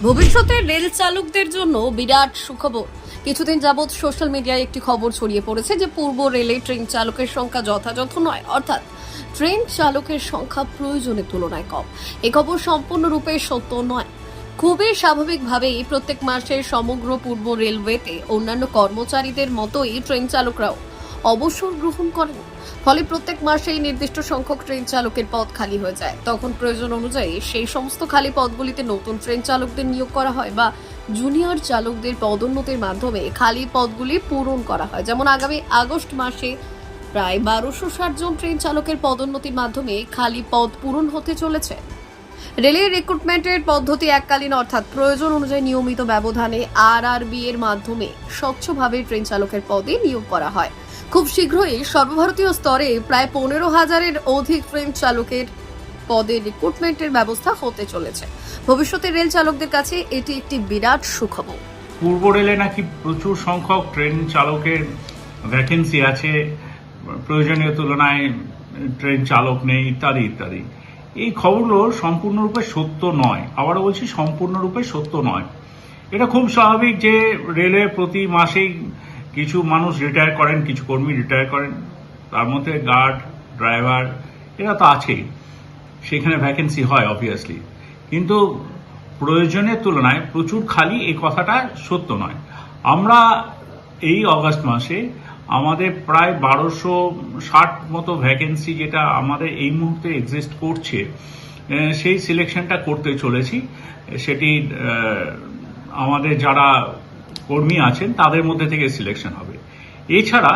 ভবিষ্যতে রেল চালকদের জন্য বিরাট সুখবর। কিছুদিন যাবৎ সোশ্যাল মিডিয়ায় একটি খবর ছড়িয়ে পড়েছে যে পূর্ব রেলে ট্রেন চালকের সংখ্যা যথাযথ নয়, অর্থাৎ ট্রেন চালকের সংখ্যা প্রয়োজনের তুলনায় কম। এই খবর সম্পূর্ণরূপে সত্য নয়। খুবই স্বাভাবিকভাবেই প্রত্যেক মাসে সমগ্র পূর্ব রেলওয়েতে অন্যান্য কর্মচারীদের মতোই ট্রেন চালকরাও অবসর গ্রহণ করেন। ফলে প্রত্যেক মাসেই নির্দিষ্ট সংখ্যক ট্রেন চালকের পদ খালি হয়ে যায়। তখন প্রয়োজন অনুযায়ী সেই সমস্ত খালি পদগুলিতে নতুন ট্রেন চালকদের নিয়োগ করা হয় বা জুনিয়র চালকদের পদোন্নতির মাধ্যমে খালি পদগুলি পূরণ করা হয়। যেমন আগামী আগস্ট মাসে প্রায় 1260 জন ট্রেন চালকের পদোন্নতির মাধ্যমে খালি পদ পূরণ হতে চলেছে। রেলের রিক্রুটমেন্টের পদ্ধতি এককালীন, অর্থাৎ প্রয়োজন অনুযায়ী নিয়মিত ব্যবধানে আরআরবি এর মাধ্যমে স্বচ্ছভাবে ট্রেন চালকের পদে নিয়োগ করা হয়। খুব শীঘ্রই সর্বভারতীয় স্তরে প্রায় 15,000-এর অধিক ট্রেন চালকের পদে রিক্রুটমেন্টের ব্যবস্থা হতে চলেছে। ভবিষ্যতে রেল চালকদের কাছে এটি একটি বিরাট সুখবর। পূর্ব রেলে নাকি প্রচুর সংখ্যক ট্রেন চালকের ভ্যাকেন্সি আছে, প্রয়োজনীয় তুলনায় ট্রেন চালক নেই, ইত্যাদি ইত্যাদি। এই খবরগুলো সম্পূর্ণরূপে সত্য নয়। আবারও বলছি, সম্পূর্ণরূপে সত্য নয়। এটা খুব স্বাভাবিক যে রেলে প্রতি মাসেই কিছু মানুষ রিটায়ার করেন, কিছু কর্মী রিটায়ার করেন, তার মধ্যে গার্ড, ড্রাইভার এরা তো আছেই, সেখানে ভ্যাকেন্সি হয় অবভিয়াসলি। কিন্তু প্রয়োজনের তুলনায় প্রচুর খালি, এই কথাটা সত্য নয়। আমরা এই অগাস্ট মাসে আমাদের প্রায় 1260 মতো ভ্যাকেন্সি, যেটা আমাদের এই মুহূর্তে এক্সিস্ট করছে, সেই সিলেকশনটা করতে চলেছি। সেটি আমাদের যারা কর্মী আছেন তাদের মধ্যে থেকে সিলেকশন হবে। এছাড়া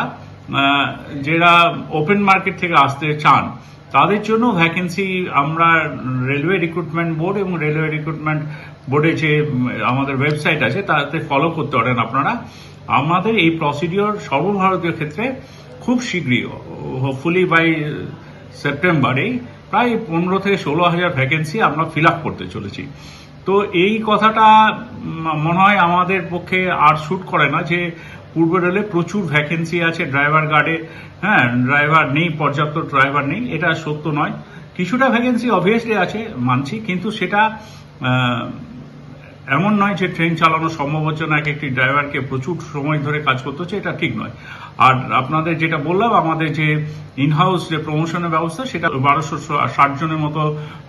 যারা ওপেন মার্কেট থেকে আসতে চান তাদের জন্য ভ্যাকেন্সি আমরা রেলওয়ে রিক্রুটমেন্ট বোর্ড এবং রেলওয়ে রিক্রুটমেন্ট বোর্ডে যে আমাদের ওয়েবসাইট আছে তাতে ফলো করতে পারেন আপনারা। আমাদের এই প্রসিডিওর সর্বভারতীয় ক্ষেত্রে খুব শীঘ্রই, হোপফুলি বাই সেপ্টেম্বরে, প্রায় 15 থেকে 16,000 ভ্যাকেন্সি আমরা ফিল আপ করতে চলেছি। তো এই কথাটা মনে হয় আমাদের পক্ষে আর শুট করে না যে পূর্ব রেলে প্রচুর ভ্যাকেন্সি আছে ড্রাইভার গার্ডে। হ্যাঁ, ড্রাইভার নেই, পর্যাপ্ত ড্রাইভার নেই, এটা সত্য নয়। কিছুটা ভ্যাকেন্সি অবভিয়াসলি আছে, মানছি, কিন্তু সেটা এমন নয় যে ট্রেন চালানো সম্ভব হচ্ছে না, একটি ড্রাইভারকে প্রচুর সময় ধরে কাজ করতে হচ্ছে, এটা ঠিক নয়। আর আপনাদের যেটা বললাম, আমাদের যে ইনহাউস যে প্রমোশনের ব্যবস্থা, সেটা 1260 জনের মতো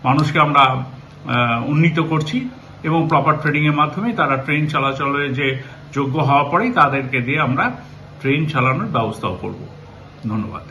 মানুষকে আমরা উন্নীত করছি এবং প্রপার ট্রেনিং এর মাধ্যমে তারা ট্রেন চলাচলের যে যোগ্য হওয়া পরেই তাদেরকে দিয়ে আমরা ট্রেন চালানোর ব্যবস্থাও করব। ধন্যবাদ।